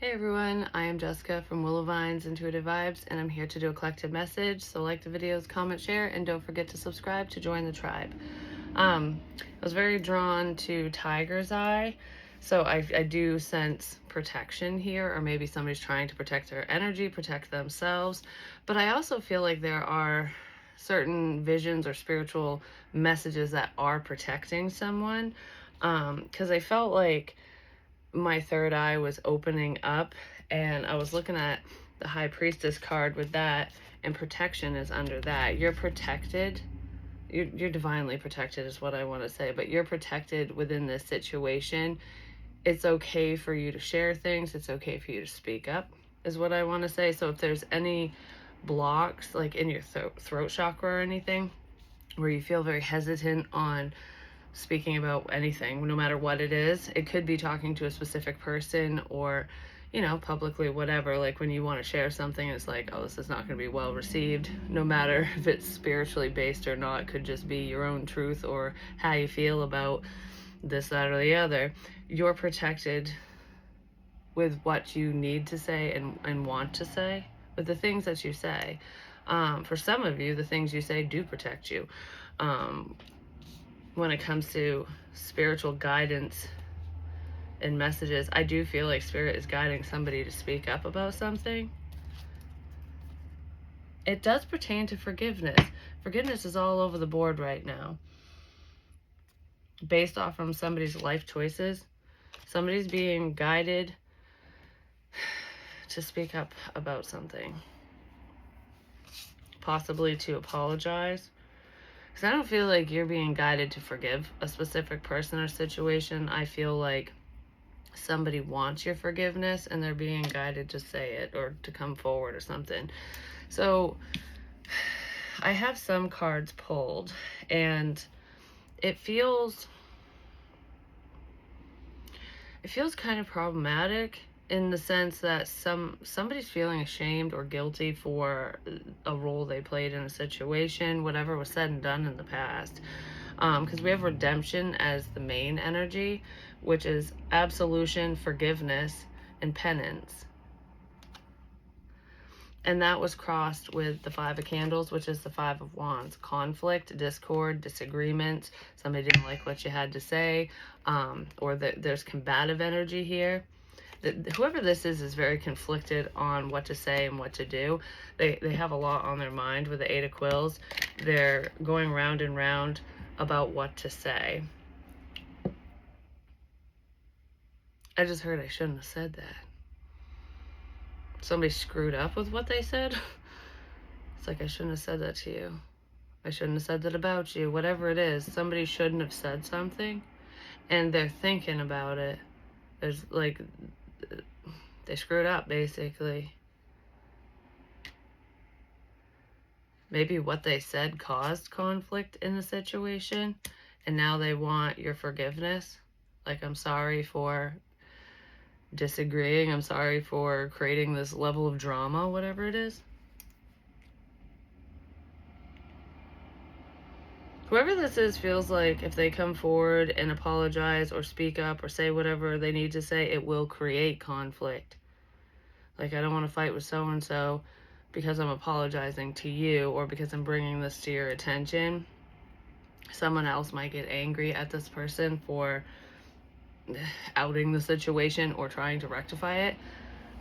Hey everyone, I am Jessica from Willow Vines Intuitive Vibes, and I'm here to do a collective message. So like the videos, comment, share, and don't forget to subscribe to join the tribe. I was very drawn to Tiger's Eye, so I do sense protection here, or maybe somebody's trying to protect their energy, protect themselves. But I also feel like there are certain visions or spiritual messages that are protecting someone, because I felt like my third eye was opening up, and I was looking at the High Priestess card with that, and protection is under that. You're protected. You're divinely protected is what I want to say, but you're protected within this situation. It's okay for you to share things. It's okay for you to speak up is what I want to say. So if there's any blocks like in your throat chakra or anything where you feel very hesitant on speaking about anything, no matter what it is. It could be talking to a specific person or, publicly, whatever. Like when you want to share something, it's like, oh, this is not going to be well received, no matter if it's spiritually based or not. It could just be your own truth or how you feel about this, that, or the other. You're protected with what you need to say and want to say, with the things that you say. For some of you, the things you say do protect you. When it comes to spiritual guidance and messages, I do feel like Spirit is guiding somebody to speak up about something. It does pertain to forgiveness. Forgiveness is all over the board right now. Based off from somebody's life choices, somebody's being guided to speak up about something. Possibly to apologize. Because I don't feel like you're being guided to forgive a specific person or situation. I feel like somebody wants your forgiveness and they're being guided to say it or to come forward or something. So I have some cards pulled, and it feels kind of problematic in the sense that somebody's feeling ashamed or guilty for a role they played in a situation, whatever was said and done in the past. Because we have redemption as the main energy, which is absolution, forgiveness, and penance. And that was crossed with the Five of Candles, which is the Five of Wands. Conflict, discord, disagreement. Somebody didn't like what you had to say, or that there's combative energy here. Whoever this is very conflicted on what to say and what to do. They have a lot on their mind with the Eight of Quills. They're going round and round about what to say. I just heard I shouldn't have said that. Somebody screwed up with what they said. It's like, I shouldn't have said that to you. I shouldn't have said that about you. Whatever it is, somebody shouldn't have said something, and they're thinking about it. There's like, they screwed up, basically. Maybe what they said caused conflict in the situation, and now they want your forgiveness. Like, I'm sorry for disagreeing. I'm sorry for creating this level of drama, whatever it is. Whoever this is feels like if they come forward and apologize or speak up or say whatever they need to say, it will create conflict. Like, I don't want to fight with so-and-so because I'm apologizing to you or because I'm bringing this to your attention. Someone else might get angry at this person for outing the situation or trying to rectify it.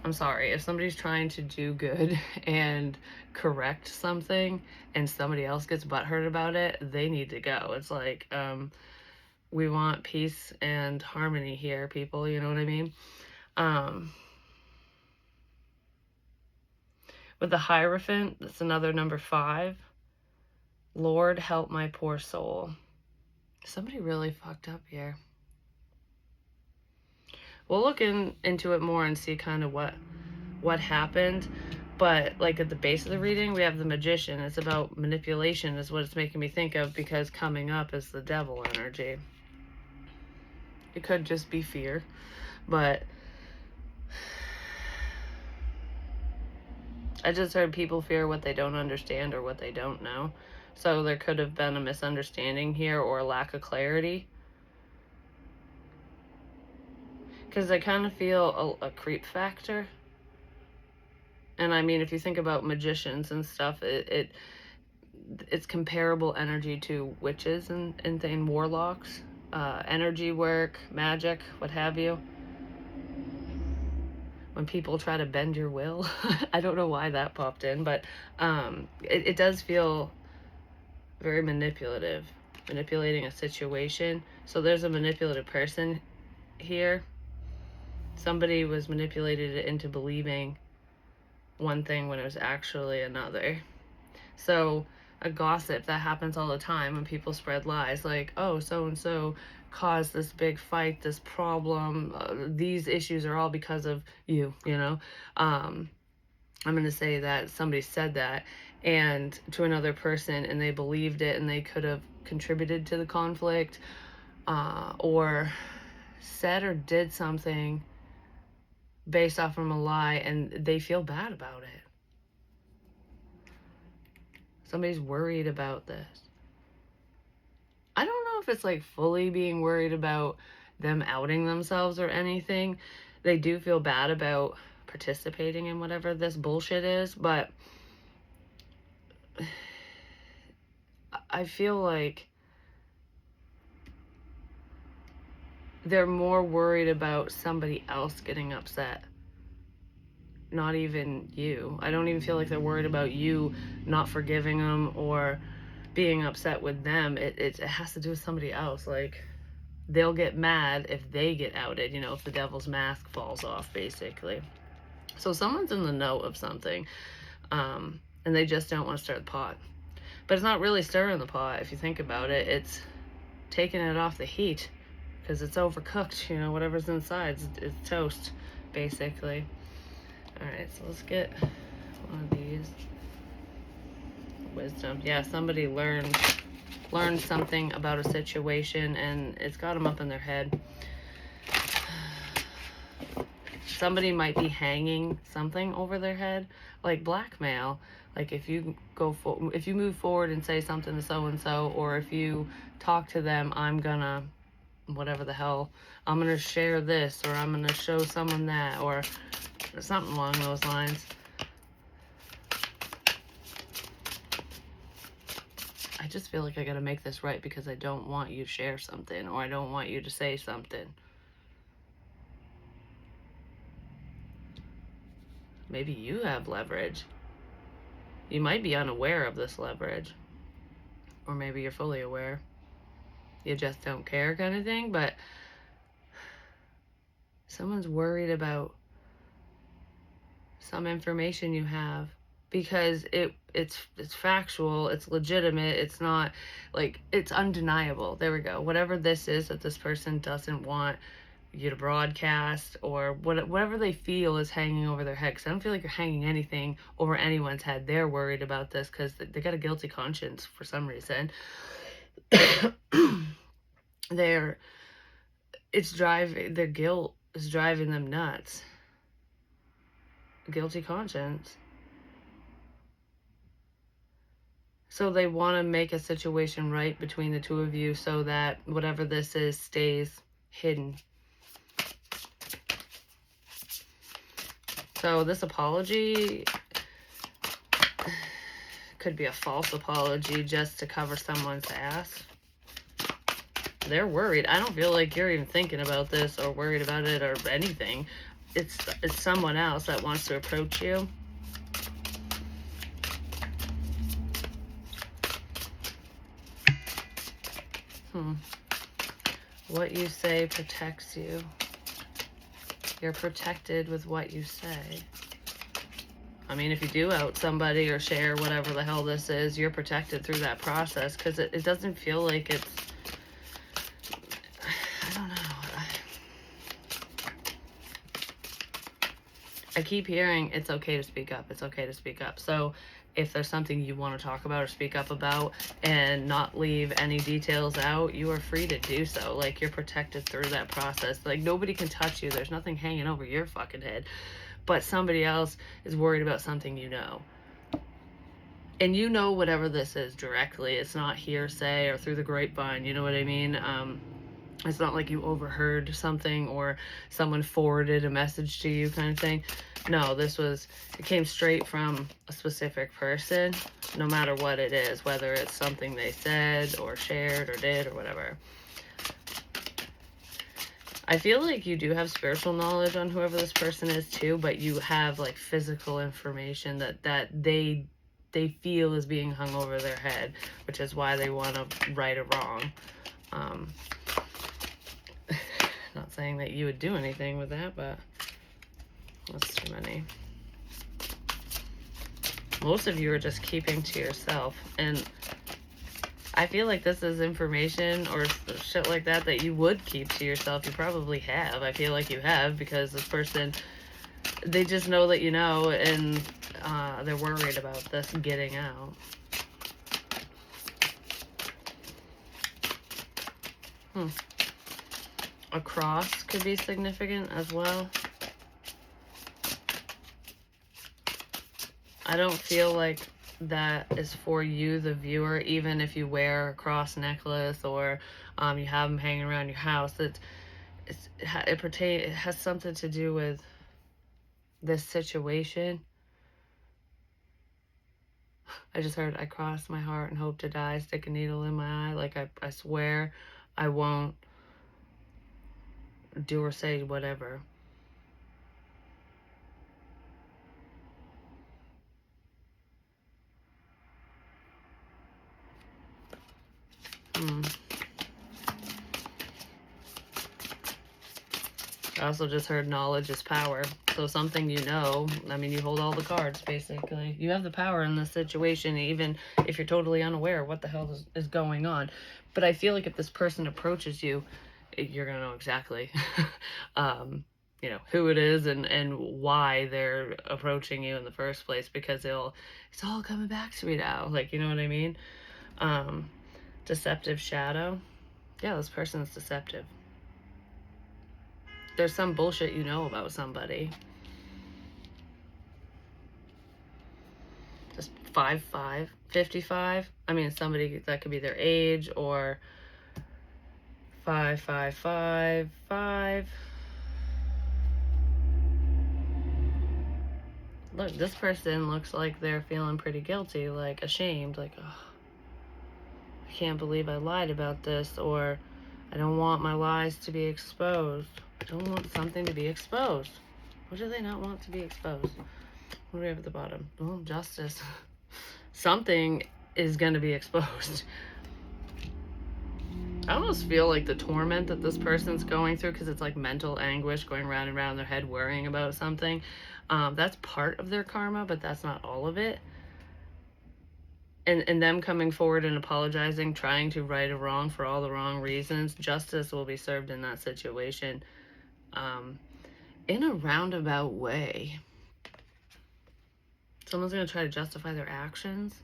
I'm sorry, if somebody's trying to do good and correct something and somebody else gets butthurt about it, they need to go. It's like, we want peace and harmony here, people, you know what I mean? With the Hierophant, that's another number 5. Lord, help my poor soul. Somebody really fucked up here. We'll look into it more and see kind of what happened. But like at the base of the reading, we have the Magician. It's about manipulation is what it's making me think of, because coming up is the Devil energy. It could just be fear, but I just heard people fear what they don't understand or what they don't know. So there could have been a misunderstanding here or a lack of clarity. because I kind of feel a creep factor. And I mean, if you think about magicians and stuff, it's comparable energy to witches and warlocks, energy work, magic, what have you. When people try to bend your will, I don't know why that popped in, but it does feel very manipulative, manipulating a situation. So there's a manipulative person here. Somebody was manipulated into believing one thing when it was actually another. So a gossip, that happens all the time when people spread lies, like, oh, so and so caused this big fight, this problem, these issues are all because of you, you know. I'm going to say that somebody said that and to another person, and they believed it, and they could have contributed to the conflict, or said or did something based off from a lie, and they feel bad about it. Somebody's worried about this. I don't know if it's like fully being worried about them outing themselves or anything. They do feel bad about participating in whatever this bullshit is, but I feel like they're more worried about somebody else getting upset. Not even you. I don't even feel like they're worried about you not forgiving them or being upset with them. It has to do with somebody else. Like, they'll get mad if they get outed, you know, if the devil's mask falls off, basically. So someone's in the know of something, and they just don't want to stir the pot. But it's not really stirring the pot, if you think about it. It's taking it off the heat, because it's overcooked, you know, whatever's inside is toast, basically. Alright, so let's get one of these. Wisdom. Yeah, somebody learned something about a situation, and it's got them up in their head. Somebody might be hanging something over their head, like blackmail. Like, if you move forward and say something to so and so, or if you talk to them, I'm gonna whatever the hell, I'm gonna share this, or I'm gonna show someone that, or something along those lines. I just feel like I gotta make this right because I don't want you to share something, or I don't want you to say something. Maybe you have leverage. You might be unaware of this leverage, or maybe you're fully aware. You just don't care, kind of thing. But someone's worried about some information you have, because it's factual, it's legitimate, it's not like, it's undeniable. There we go. Whatever this is that this person doesn't want you to broadcast, or whatever they feel is hanging over their head, because I don't feel like you're hanging anything over anyone's head. They're worried about this because they got a guilty conscience for some reason. Their guilt is driving them nuts. Guilty conscience. So they want to make a situation right between the two of you, so that whatever this is stays hidden. So this apology could be a false apology just to cover someone's ass. They're worried. I don't feel like you're even thinking about this or worried about it or anything. It's someone else that wants to approach you. What you say protects you. You're protected with what you say. I mean, if you do out somebody or share whatever the hell this is, you're protected through that process, because it doesn't feel like it's, I don't know. I keep hearing it's okay to speak up. It's okay to speak up. So if there's something you want to talk about or speak up about and not leave any details out, you are free to do so. Like, you're protected through that process. Like, nobody can touch you. There's nothing hanging over your fucking head. But somebody else is worried about something you know. And you know whatever this is directly. It's not hearsay or through the grapevine. You know what I mean? It's not like you overheard something or someone forwarded a message to you kind of thing. No, it came straight from a specific person, no matter what it is, whether it's something they said or shared or did or whatever. I feel like you do have spiritual knowledge on whoever this person is too, but you have like physical information that they feel is being hung over their head, which is why they want to right a wrong. Not saying that you would do anything with that, but that's too many. Most of you are just keeping to yourself, and I feel like this is information or shit like that you would keep to yourself. You probably have. I feel like you have, because this person, they just know that you know, and they're worried about this getting out. A cross could be significant as well. I don't feel like that is for you, the viewer, even if you wear a cross necklace or you have them hanging around your house. It has something to do with this situation. I just heard, I cross my heart and hope to die, stick a needle in my eye. Like, I swear I won't do or say whatever. I also just heard knowledge is power. So something you know, I mean, you hold all the cards, basically. You have the power in this situation, even if you're totally unaware what the hell is going on. But I feel like if this person approaches you, you're going to know exactly, you know, who it is and why they're approaching you in the first place, because it's all coming back to me now. Like, you know what I mean? Deceptive shadow. Yeah, this person is deceptive. There's some bullshit you know about somebody. Just 5'5", 55. I mean, somebody that could be their age, or 5'5", 5. Look, this person looks like they're feeling pretty guilty, like ashamed, like, oh, I can't believe I lied about this, or I don't want my lies to be exposed. I don't want something to be exposed. What do they not want to be exposed? What do we have at the bottom? Oh, justice. Something is going to be exposed. I almost feel like the torment that this person's going through, because it's like mental anguish going round and round in their head worrying about something. That's part of their karma, but that's not all of it. And them coming forward and apologizing, trying to right a wrong for all the wrong reasons, justice will be served in that situation, in a roundabout way. Someone's going to try to justify their actions.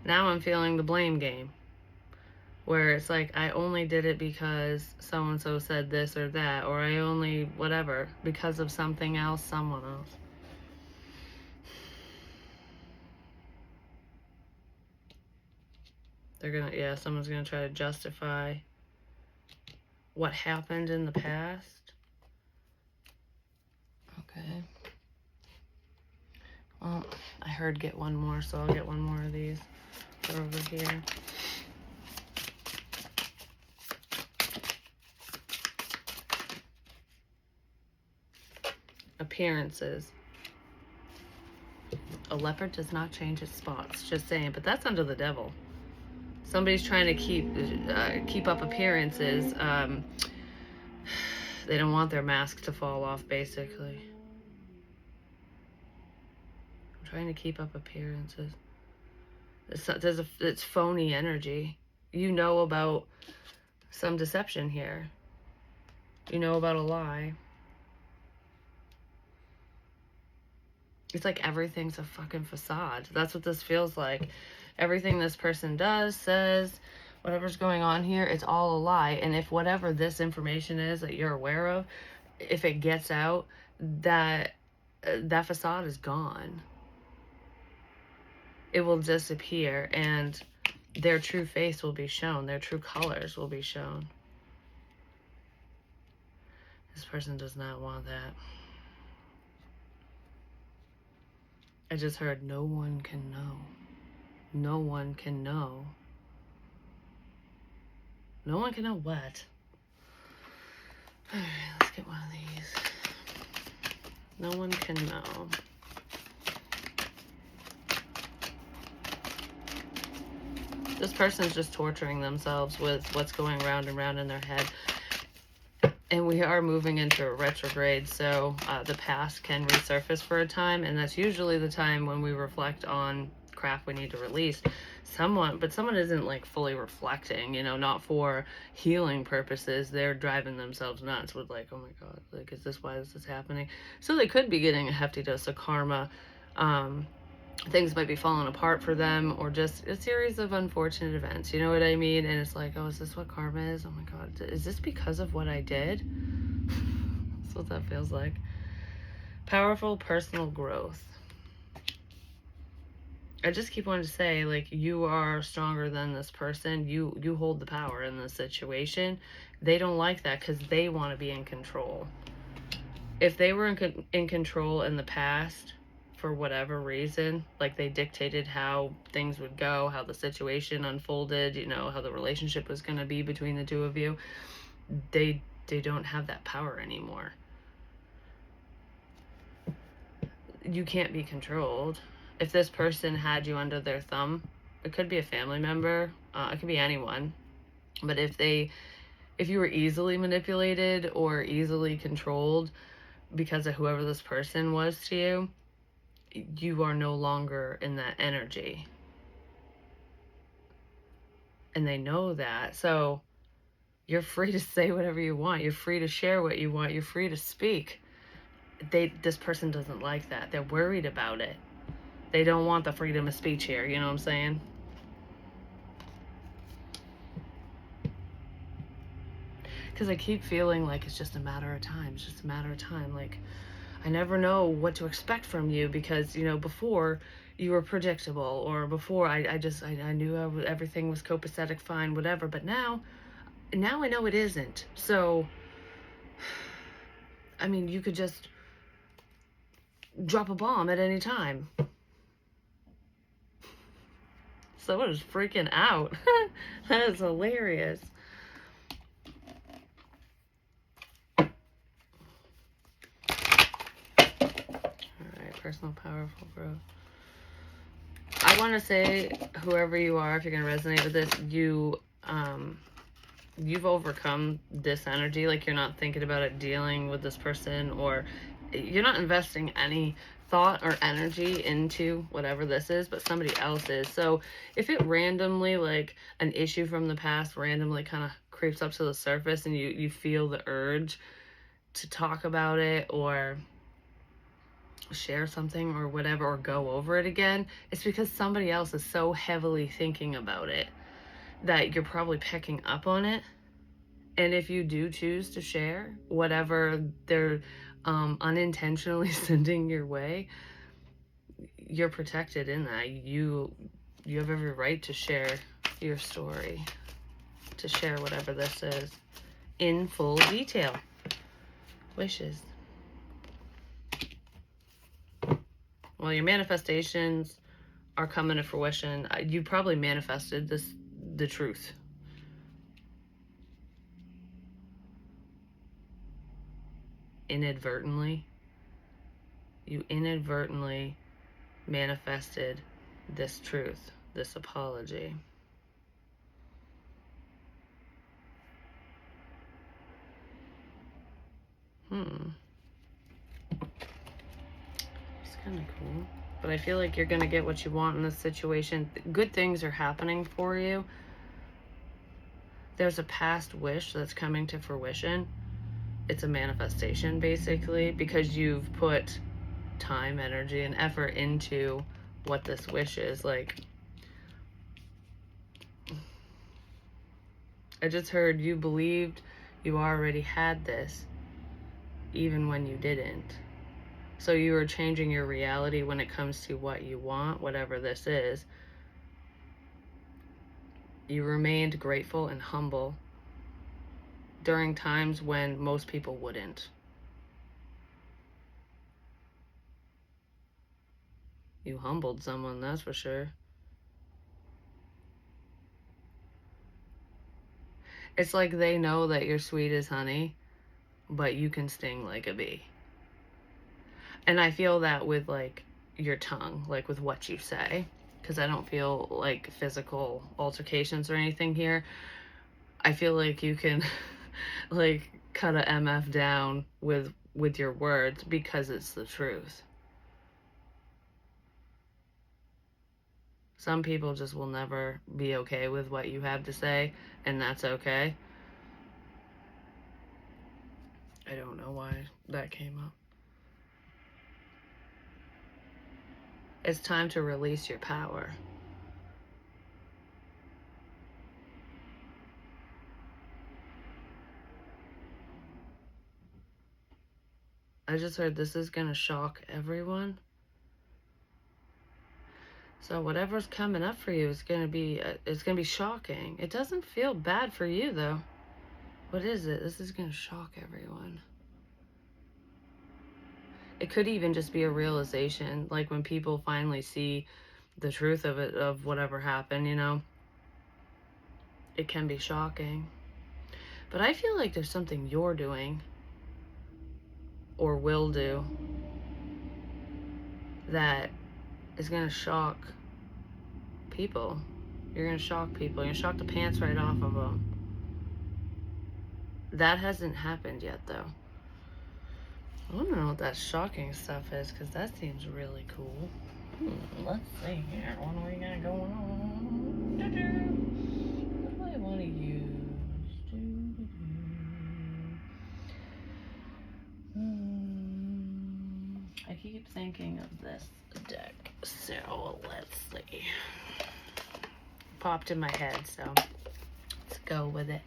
Now I'm feeling the blame game, where it's like, I only did it because so-and-so said this or that, or I only whatever, because of something else, someone else. Someone's gonna try to justify what happened in the past. Okay. Well, I heard get one more, so I'll get one more of these. They're over here. Appearances. A leopard does not change its spots. Just saying, but that's under the devil. Somebody's trying to keep up appearances. They don't want their mask to fall off, basically. I'm trying to keep up appearances. It's phony energy. You know about some deception here. You know about a lie. It's like everything's a fucking facade. That's what this feels like. Everything this person does, says, whatever's going on here, it's all a lie. And if whatever this information is that you're aware of, if it gets out, that facade is gone. it will disappear, and their true face will be shown. Their true colors will be shown. This person does not want that. I just heard no one can know. No one can know. No one can know what? Alright, let's get one of these. No one can know. This person's just torturing themselves with what's going round and round in their head. And we are moving into a retrograde, so the past can resurface for a time, and that's usually the time when we reflect on crap we need to release. But someone isn't like fully reflecting, you know, not for healing purposes. They're driving themselves nuts with like, oh my god, like, is this why this is happening? So they could be getting a hefty dose of karma. Things might be falling apart for them, or just a series of unfortunate events, you know what I mean? And it's like, oh, is this what karma is? Oh my god, is this because of what I did? That's what that feels like. Powerful personal growth. I just keep wanting to say, like, you are stronger than this person. You hold the power in this situation. They don't like that because they want to be in control. If they were in control in the past, for whatever reason, like they dictated how things would go, how the situation unfolded, you know, how the relationship was going to be between the two of you, they don't have that power anymore. You can't be controlled. If this person had you under their thumb, it could be a family member, it could be anyone, but if you were easily manipulated or easily controlled because of whoever this person was to you, you are no longer in that energy. And they know that. So you're free to say whatever you want. You're free to share what you want. You're free to speak. This person doesn't like that. They're worried about it. They don't want the freedom of speech here. You know what I'm saying? Because I keep feeling like it's just a matter of time. It's just a matter of time. Like, I never know what to expect from you because, you know, before you were predictable, or before I knew everything was copacetic, fine, whatever. But now I know it isn't. So, I mean, you could just drop a bomb at any time. Someone is freaking out. That is hilarious. Alright, personal powerful growth. I want to say, whoever you are, if you're going to resonate with this, you've overcome this energy. Like, you're not thinking about it, dealing with this person, or you're not investing any thought or energy into whatever this is, but somebody else is. So if it randomly, like an issue from the past randomly kind of creeps up to the surface, and you feel the urge to talk about it or share something or whatever, or go over it again, it's because somebody else is so heavily thinking about it that you're probably picking up on it. And if you do choose to share whatever they're unintentionally sending your way, you're protected in that. You have every right to share your story, to share whatever this is in full detail. Wishes. Well, your manifestations are coming to fruition. You probably manifested the truth. Inadvertently. You inadvertently manifested this truth, this apology. It's kind of cool. But I feel like you're going to get what you want in this situation. Good things are happening for you. There's a past wish that's coming to fruition. It's a manifestation, basically, because you've put time, energy, and effort into what this wish is. Like, I just heard you believed you already had this, even when you didn't. So you are changing your reality when it comes to what you want, whatever this is. You remained grateful and humble during times when most people wouldn't. You humbled someone, that's for sure. It's like they know that you're sweet as honey, but you can sting like a bee. And I feel that with like your tongue, like with what you say, because I don't feel like physical altercations or anything here. I feel like you can like cut a MF down with your words because it's the truth. Some people just will never be okay with what you have to say, and that's okay. I don't know why that came up. It's time to release your power. I just heard this is gonna shock everyone. So whatever's coming up for you is gonna be shocking. It doesn't feel bad for you though. What is it? This is gonna shock everyone. It could even just be a realization, like when people finally see the truth of it, of whatever happened, you know. It can be shocking. But I feel like there's something you're doing or will do that is gonna shock people. You're gonna shock people. You're gonna shock the pants right off of them. That hasn't happened yet, though. I don't know what that shocking stuff is, because that seems really cool. Let's see here. What do we got going on? What do I want to use? I keep thinking of this deck, so let's see. Popped in my head, so let's go with it.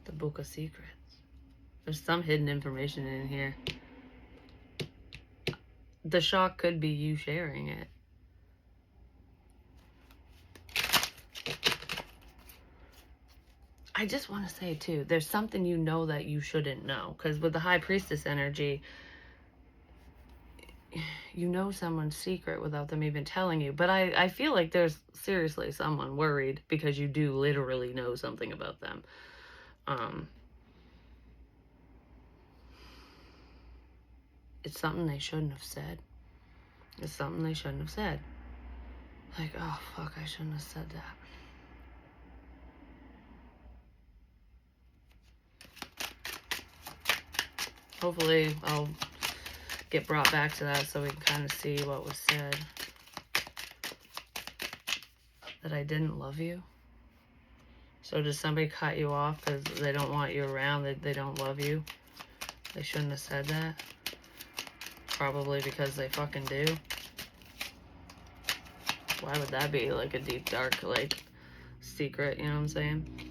The Book of Secrets. There's some hidden information in here. The shock could be you sharing it. I just want to say, too, there's something you know that you shouldn't know. Because with the High Priestess energy, you know someone's secret without them even telling you. But I feel like there's seriously someone worried because you do literally know something about them. It's something they shouldn't have said. It's something they shouldn't have said. Like, oh, fuck, I shouldn't have said that. Hopefully I'll get brought back to that so we can kind of see what was said. That I didn't love you. So does somebody cut you off because they don't want you around? They don't love you? They shouldn't have said that? Probably because they fucking do. Why would that be like a deep, dark, like, secret, you know what I'm saying?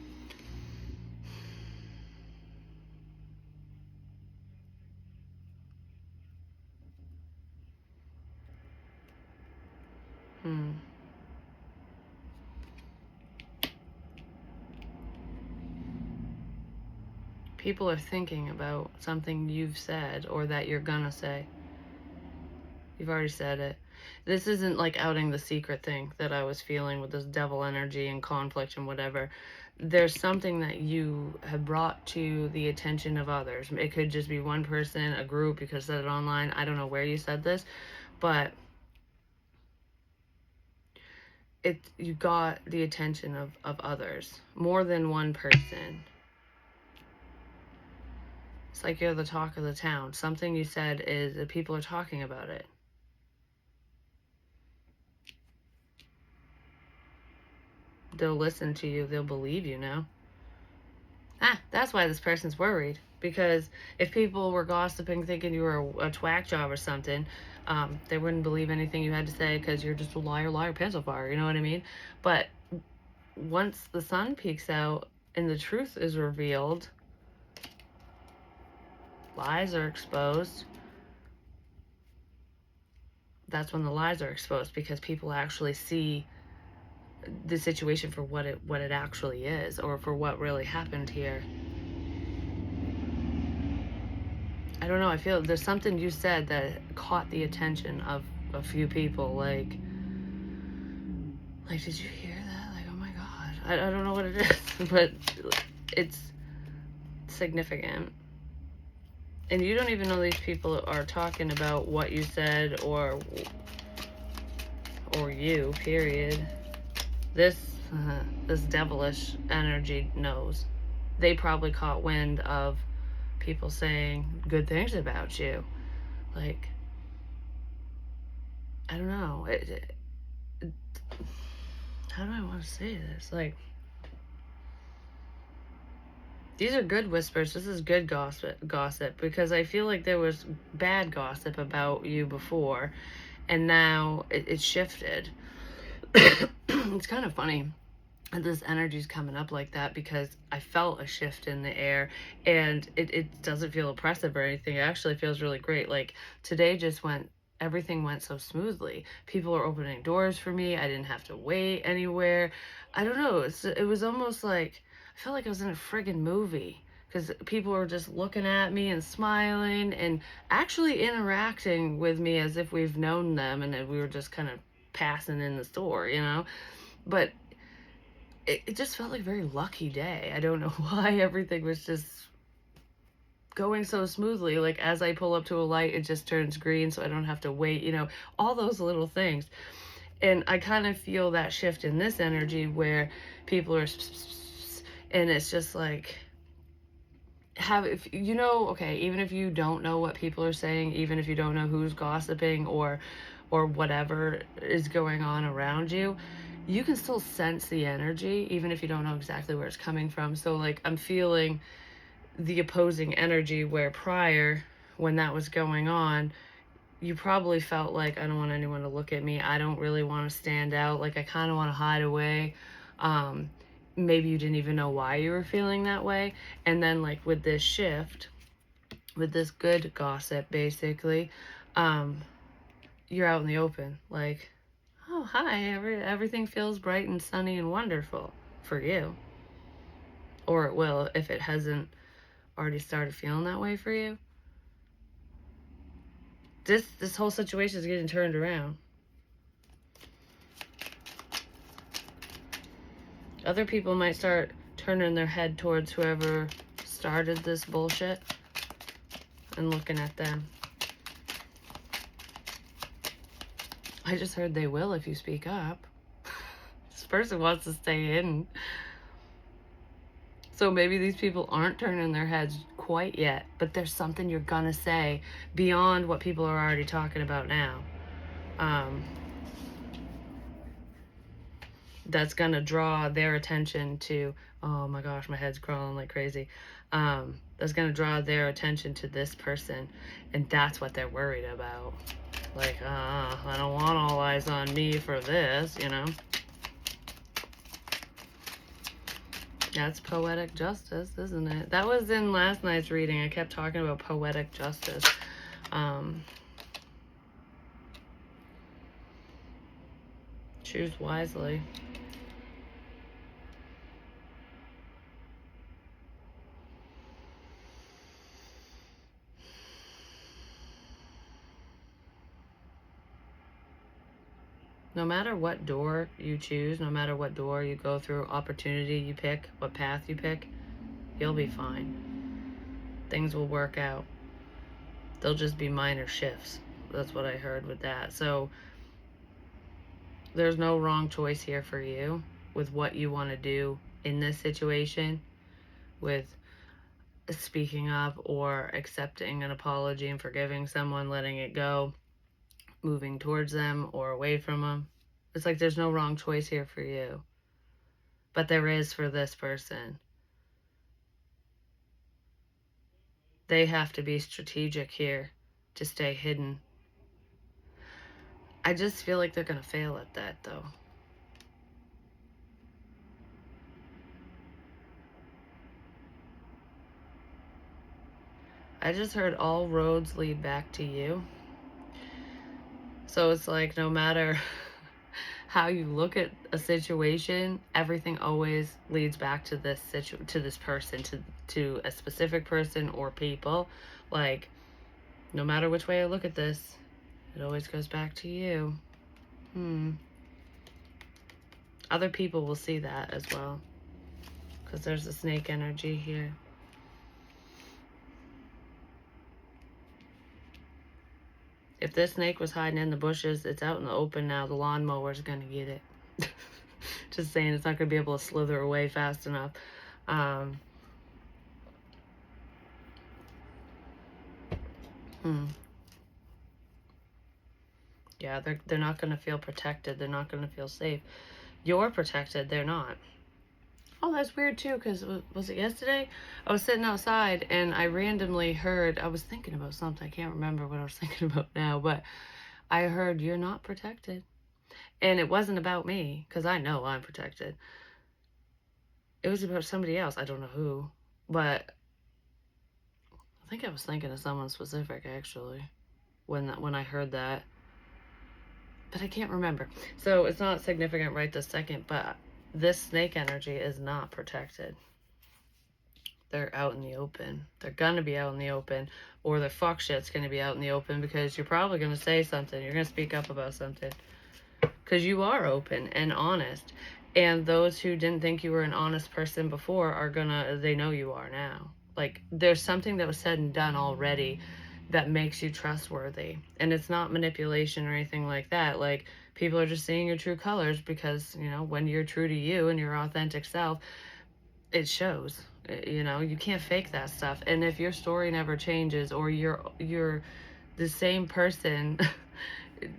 People are thinking about something you've said or that you're gonna say. You've already said it. This isn't like outing the secret thing that I was feeling with this devil energy and conflict and whatever. There's something that you have brought to the attention of others. It could just be one person, a group, you could have said it online. I don't know where you said this, but you got the attention of others, more than one person. It's like you're the talk of the town. Something you said is that people are talking about it. They'll listen to you. They'll believe you now. That's why this person's worried. Because if people were gossiping, thinking you were a twack job or something, they wouldn't believe anything you had to say because you're just a liar, pencil fire. You know what I mean? But once the sun peeks out and the truth is revealed, lies are exposed, that's when the lies are exposed, because people actually see the situation for what it actually is, or for what really happened here. I don't know, I feel there's something you said that caught the attention of a few people, like did you hear that? Like, oh my god. I don't know what it is, but it's significant. And you don't even know these people are talking about what you said, or you, period. This this devilish energy knows. They probably caught wind of people saying good things about you. Like, I don't know. How do I want to say this? Like, these are good whispers. This is good gossip, because I feel like there was bad gossip about you before, and now it's shifted. It's kind of funny that this energy's coming up like that, because I felt a shift in the air, and it doesn't feel oppressive or anything. It actually feels really great. Like, today just everything went so smoothly. People are opening doors for me. I didn't have to wait anywhere. I don't know. It was almost like I felt like I was in a friggin' movie, because people were just looking at me and smiling and actually interacting with me as if we've known them and that we were just kind of passing in the store, you know? But it just felt like a very lucky day. I don't know why everything was just going so smoothly. Like, as I pull up to a light, it just turns green, so I don't have to wait, you know, all those little things. And I kind of feel that shift in this energy where people are, and it's just like, if you know, okay, even if you don't know what people are saying, even if you don't know who's gossiping or whatever is going on around you, you can still sense the energy even if you don't know exactly where it's coming from. So, like, I'm feeling the opposing energy, where prior, when that was going on, you probably felt like, I don't want anyone to look at me, I don't really want to stand out, like, I kind of want to hide away. Maybe you didn't even know why you were feeling that way. And then, like, with this shift, with this good gossip, basically, you're out in the open. Like, oh, hi, everything feels bright and sunny and wonderful for you. Or it will, if it hasn't already started feeling that way for you. This whole situation is getting turned around. Other people might start turning their head towards whoever started this bullshit and looking at them. I just heard they will if you speak up. This person wants to stay hidden. So maybe these people aren't turning their heads quite yet, but there's something you're gonna say beyond what people are already talking about now. That's gonna draw their attention to, oh my gosh, my head's crawling like crazy. That's gonna draw their attention to this person, and that's what they're worried about. Like, I don't want all eyes on me for this, you know? That's poetic justice, isn't it? That was in last night's reading. I kept talking about poetic justice. Choose wisely. No matter what door you choose, no matter what door you go through, opportunity you pick, what path you pick, you'll be fine. Things will work out. They'll just be minor shifts. That's what I heard with that. So there's no wrong choice here for you with what you want to do in this situation, with speaking up or accepting an apology and forgiving someone, letting it go, moving towards them or away from them. It's like there's no wrong choice here for you. But there is for this person. They have to be strategic here to stay hidden. I just feel like they're going to fail at that, though. I just heard all roads lead back to you. So it's like no matter how you look at a situation, everything always leads back to this person, to a specific person or people. Like, no matter which way I look at this, it always goes back to you. Other people will see that as well, because there's a snake energy here. If this snake was hiding in the bushes, it's out in the open now. The lawnmower's going to get it. Just saying, it's not going to be able to slither away fast enough. Yeah, they're not going to feel protected. They're not going to feel safe. You're protected. They're not. Oh, that's weird too, because was it yesterday? I was sitting outside and I randomly heard, I was thinking about something. I can't remember what I was thinking about now, but I heard, you're not protected. And it wasn't about me, because I know I'm protected. It was about somebody else. I don't know who, but I think I was thinking of someone specific, actually, when I heard that. But I can't remember. So it's not significant right this second, but this snake energy is not protected. They're out in the open. They're gonna be out in the open, or their fuck shit's gonna be out in the open, because you're probably gonna say something. You're gonna speak up about something, because you are open and honest. And those who didn't think you were an honest person before they know you are now. Like, there's something that was said and done already that makes you trustworthy. And it's not manipulation or anything like that. Like, people are just seeing your true colors, because, you know, when you're true to you and your authentic self, it shows. You know, you can't fake that stuff. And if your story never changes, or you're the same person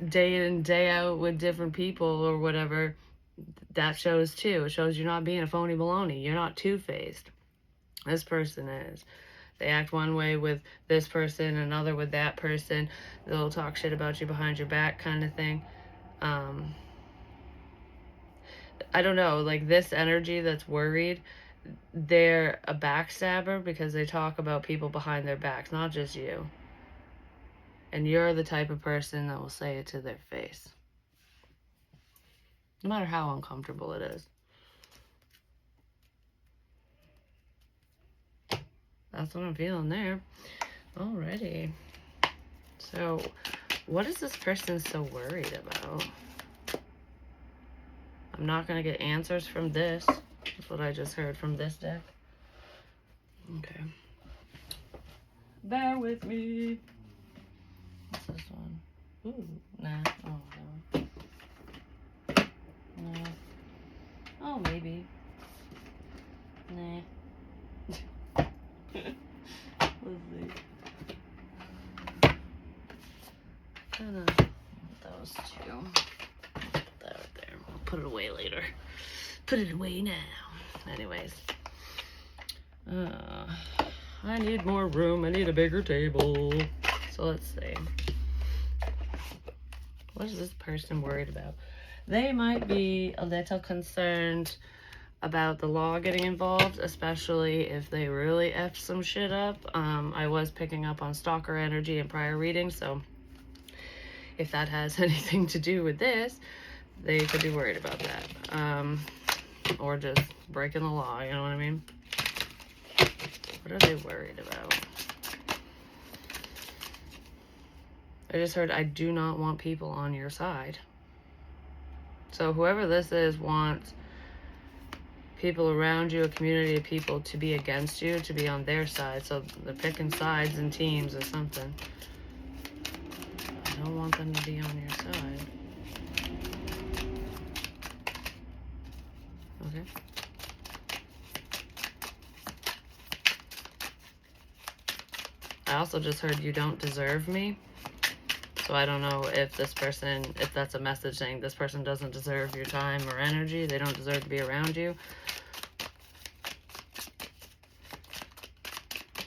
day in, day out with different people or whatever, that shows too. It shows you're not being a phony baloney. You're not two-faced. This person is. They act one way with this person, another with that person. They'll talk shit about you behind your back, kind of thing. I don't know, like, this energy that's worried, they're a backstabber, because they talk about people behind their backs, not just you. And you're the type of person that will say it to their face, no matter how uncomfortable it is. That's what I'm feeling there. Alrighty. So, what is this person so worried about? I'm not going to get answers from this. That's what I just heard from this deck. Okay. Bear with me. What's this one? Ooh, nah. Oh, no. No. Oh, maybe. Nah. Let's see. Those two. Put that right there. I'll put it away later. Put it away now. Anyways. I need more room. I need a bigger table. So let's see. What is this person worried about? They might be a little concerned about the law getting involved, especially if they really F some shit up. I was picking up on stalker energy in prior readings, so if that has anything to do with this, they could be worried about that. Or just breaking the law, you know what I mean? What are they worried about? I just heard, I do not want people on your side. So whoever this is wants people around you, a community of people, to be against you, to be on their side. So they're picking sides and teams or something. I don't want them to be on your side. Okay. I also just heard, you don't deserve me. So I don't know if this person, if that's a message saying this person doesn't deserve your time or energy. They don't deserve to be around you.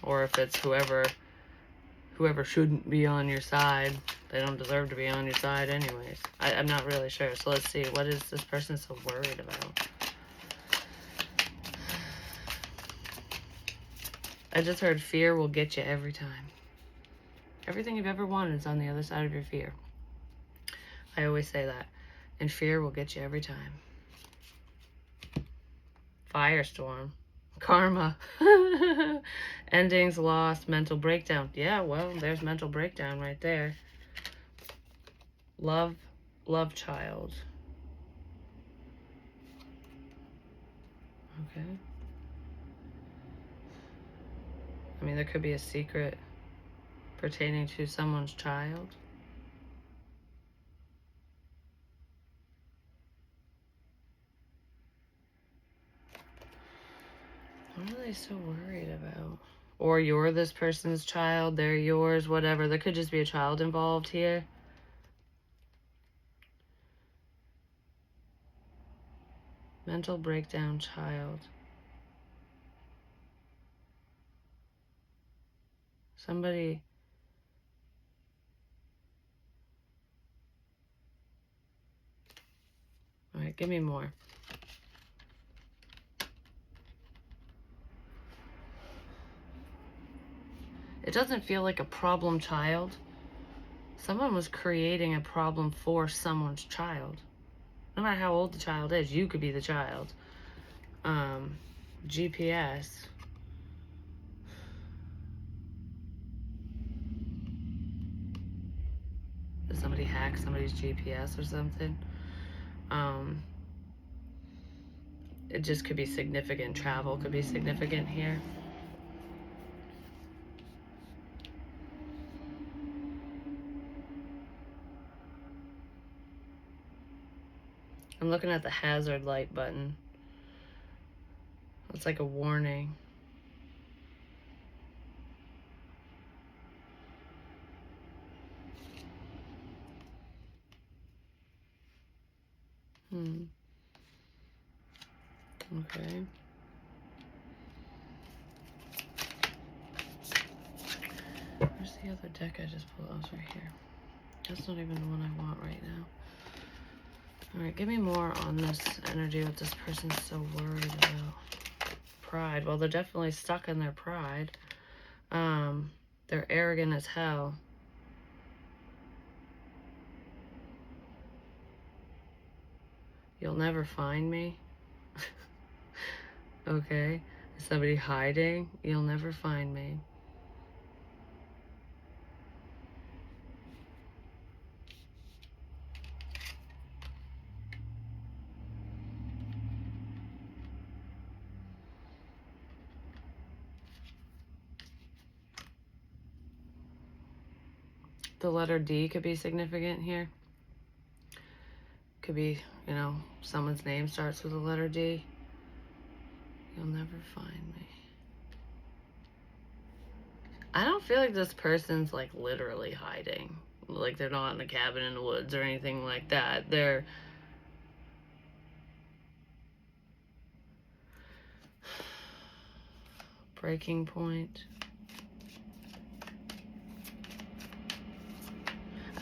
Or if it's whoever shouldn't be on your side. They don't deserve to be on your side anyways. I'm not really sure. So let's see. What is this person so worried about? I just heard fear will get you every time. Everything you've ever wanted is on the other side of your fear. I always say that. And fear will get you every time. Firestorm. Karma. Endings, loss, mental breakdown. Yeah, well, there's mental breakdown right there. Love child. Okay. I mean, there could be a secret pertaining to someone's child. What are they so worried about? Or you're this person's child, they're yours, whatever. There could just be a child involved here. Mental breakdown, child. Somebody... All right, give me more. It doesn't feel like a problem child. Someone was creating a problem for someone's child. No matter how old the child is, you could be the child. GPS. Did somebody hack somebody's GPS or something? It just could be significant. Travel could be significant here. I'm looking at the hazard light button. It's like a warning. Okay. Where's the other deck I just pulled? Oh, it's right here. That's not even the one I want right now. All right, give me more on this energy, what this person's so worried about. Pride. Well, they're definitely stuck in their pride. They're arrogant as hell. You'll never find me. Okay. Is somebody hiding? You'll never find me. The letter D could be significant here. Could be, you know, someone's name starts with the letter D. You'll never find me. I don't feel like this person's like literally hiding. Like they're not in a cabin in the woods or anything like that. They're breaking point.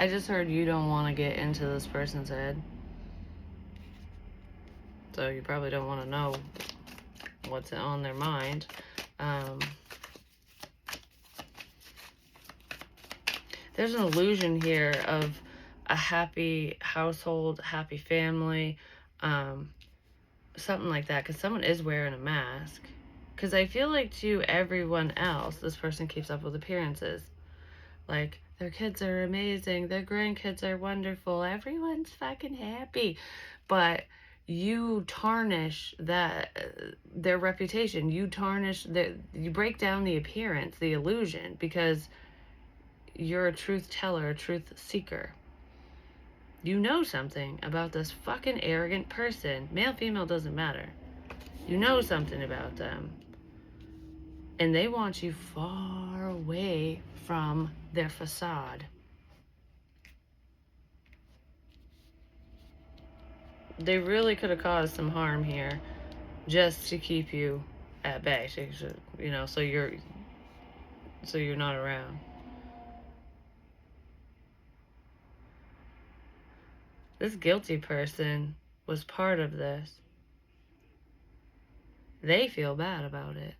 I just heard you don't want to get into this person's head. So you probably don't want to know what's on their mind. There's an illusion here of a happy household, happy family, something like that, because someone is wearing a mask. Because I feel like to everyone else, this person keeps up with appearances. Like, their kids are amazing, their grandkids are wonderful, everyone's fucking happy. But you tarnish their reputation. You tarnish you break down the appearance, the illusion, because you're a truth teller, a truth seeker. You know something about this fucking arrogant person. Male, female, doesn't matter. You know something about them. And they want you far away from their facade. They really could have caused some harm here just to keep you at bay, you know, so you're not around. This guilty person was part of this. They feel bad about it.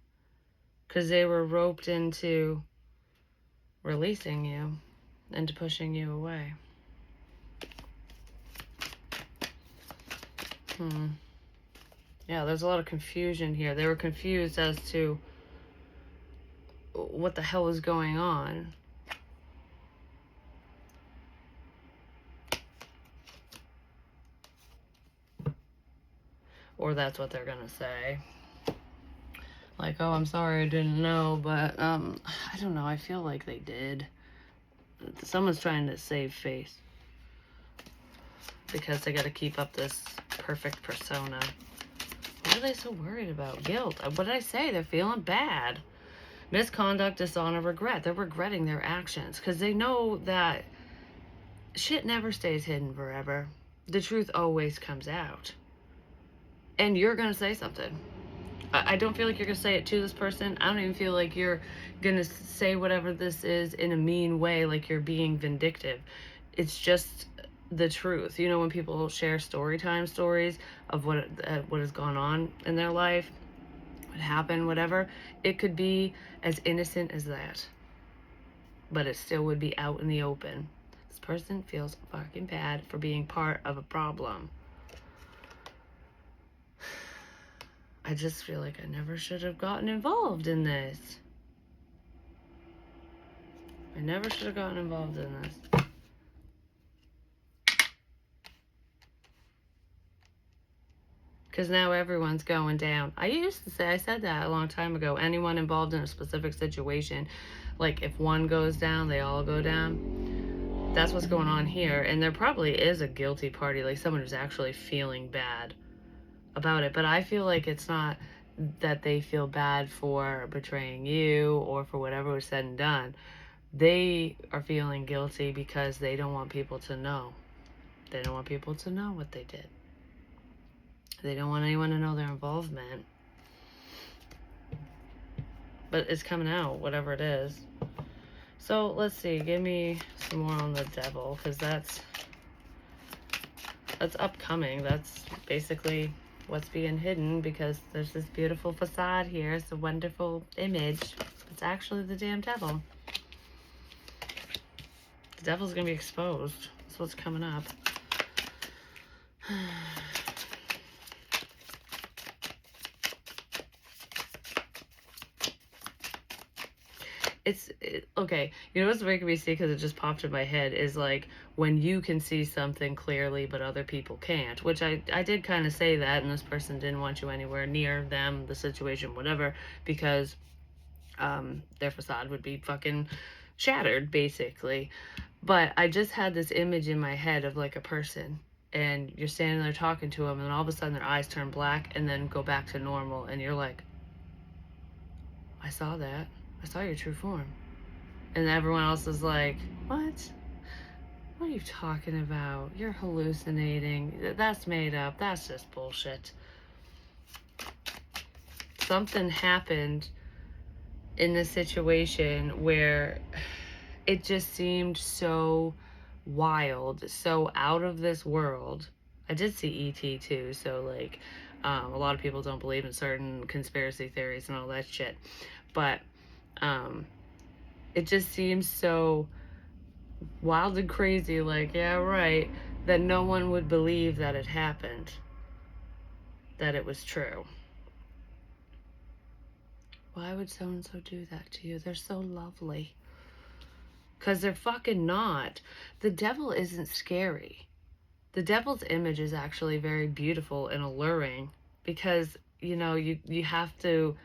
because they were roped into releasing you, into pushing you away. Yeah, there's a lot of confusion here. They were confused as to what the hell was going on. Or that's what they're gonna say. Like, oh, I'm sorry, I didn't know, but I don't know, I feel like they did. Someone's trying to save face because they gotta keep up this perfect persona. What are they so worried about? Guilt. What did I say? They're feeling bad. Misconduct, dishonor, regret. They're regretting their actions because they know that shit never stays hidden forever. The truth always comes out. And you're gonna say something. I don't feel like you're gonna say it to this person. I don't even feel like you're gonna say whatever this is in a mean way, like you're being vindictive. It's just the truth. You know, when people share story time stories of what has gone on in their life, what happened, whatever, it could be as innocent as that, but it still would be out in the open. This person feels fucking bad for being part of a problem. I just feel like I never should have gotten involved in this. I never should have gotten involved in this. Because now everyone's going down. I said that a long time ago. Anyone involved in a specific situation, like if one goes down, they all go down. That's what's going on here. And there probably is a guilty party, like someone who's actually feeling bad about it. But I feel like it's not that they feel bad for betraying you or for whatever was said and done. They are feeling guilty because they don't want people to know. They don't want people to know what they did. They don't want anyone to know their involvement. But it's coming out, whatever it is. So let's see. Give me some more on the devil, because that's upcoming. That's basically what's being hidden, because there's this beautiful facade here. It's a wonderful image. It's actually the damn devil. The devil's gonna be exposed. That's what's coming up. Okay, you know what's making me see, because it just popped in my head, is like when you can see something clearly but other people can't, which I did kind of say that, and this person didn't want you anywhere near them, the situation, whatever, because their facade would be fucking shattered, basically. But I just had this image in my head of like a person, and you're standing there talking to them, and all of a sudden their eyes turn black and then go back to normal, and you're like, I saw that. I saw your true form. And everyone else is like, what? What are you talking about? You're hallucinating. That's made up. That's just bullshit. Something happened in this situation where it just seemed so wild, so out of this world. I did see E.T. too, so like a lot of people don't believe in certain conspiracy theories and all that shit. But it just seems so wild and crazy, like, yeah, right, that no one would believe that it happened, that it was true. Why would so-and-so do that to you? They're so lovely. Because they're fucking not. The devil isn't scary. The devil's image is actually very beautiful and alluring, because, you know, you have to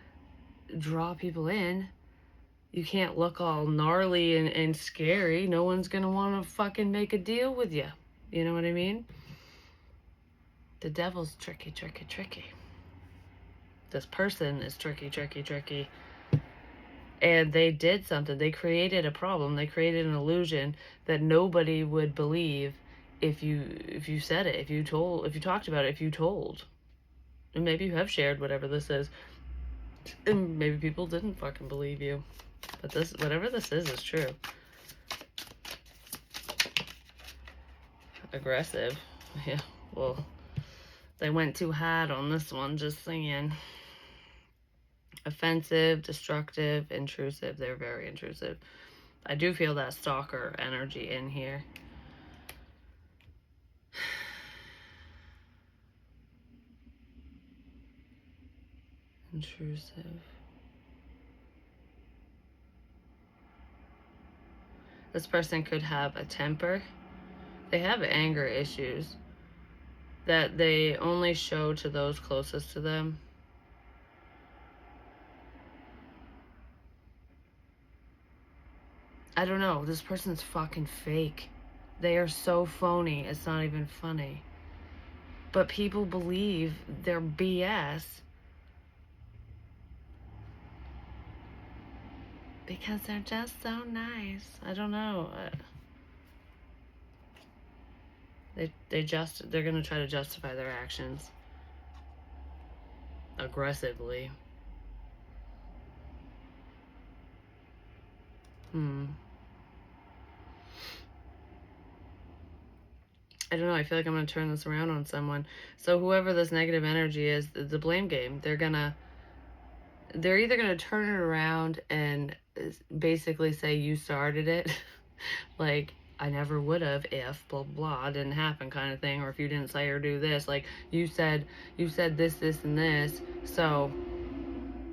draw people in. You can't look all gnarly and scary. No one's gonna want to fucking make a deal with you. You know what I mean? The devil's tricky, tricky, tricky. This person is tricky, tricky, tricky. And they did something. They created a problem. They created an illusion that nobody would believe if you said it, if you talked about it, if you told. And maybe you have shared whatever this is. And maybe people didn't fucking believe you. But this, whatever this is true. Aggressive. Yeah, well, they went too hard on this one, just saying. Offensive, destructive, intrusive. They're very intrusive. I do feel that stalker energy in here. Intrusive. This person could have a temper. They have anger issues that they only show to those closest to them. I don't know. This person's fucking fake. They are so phony, it's not even funny. But people believe they're BS because they're just so nice. I don't know. They're gonna try to justify their actions aggressively. I don't know. I feel like I'm gonna turn this around on someone. So whoever this negative energy is, the blame game. They're either gonna turn it around and basically say you started it, like I never would have if blah blah didn't happen kind of thing, or if you didn't say or do this, like you said this and this, so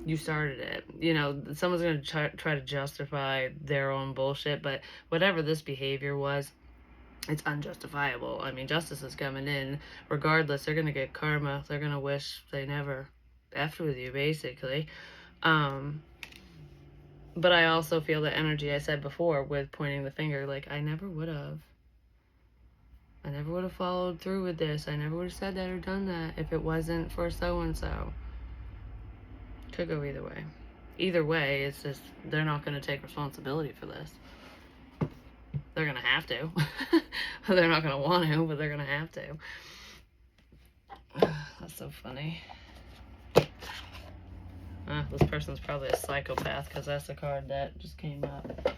you started it. You know, someone's gonna try to justify their own bullshit, but whatever this behavior was, it's unjustifiable. I mean, justice is coming in. Regardless, they're gonna get karma. They're gonna wish they never effed with you, basically. But I also feel the energy I said before with pointing the finger, like I never would have. I never would have followed through with this. I never would have said that or done that if it wasn't for so and so. Could go either way. Either way, it's just they're not going to take responsibility for this. They're going to have to. They're not going to want to, but they're going to have to. That's so funny. This person's probably a psychopath because that's the card that just came up.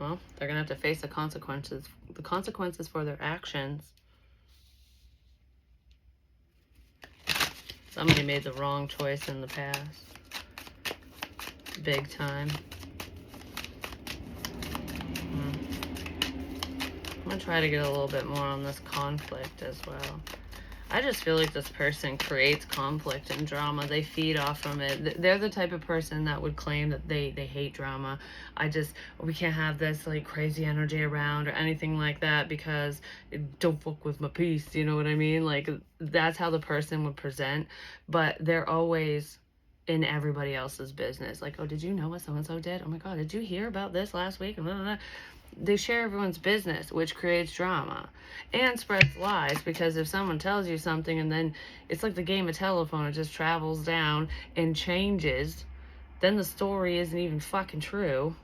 Well, they're going to have to face the consequences for their actions. Somebody made the wrong choice in the past. Big time. I'm going to try to get a little bit more on this conflict as well. I just feel like this person creates conflict and drama. They feed off from it. They're the type of person that would claim that they hate drama. We can't have this like crazy energy around or anything like that because don't fuck with my peace. You know what I mean? Like that's how the person would present. But they're always in everybody else's business. Like, oh, did you know what so-and-so did? Oh my God, did you hear about this last week? And blah, blah, blah. They share everyone's business, which creates drama and spreads lies, because if someone tells you something and then it's like the game of telephone, it just travels down and changes, then the story isn't even fucking true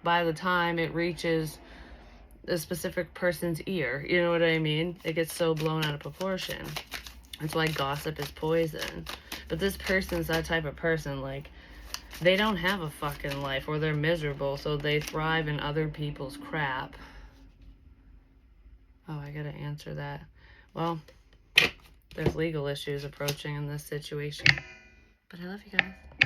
by the time it reaches a specific person's ear. You know what I mean? It gets so blown out of proportion. That's why gossip is poison. But this person's that type of person, like, they don't have a fucking life, or they're miserable, so they thrive in other people's crap. Oh, I gotta answer that. Well, there's legal issues approaching in this situation. But I love you guys.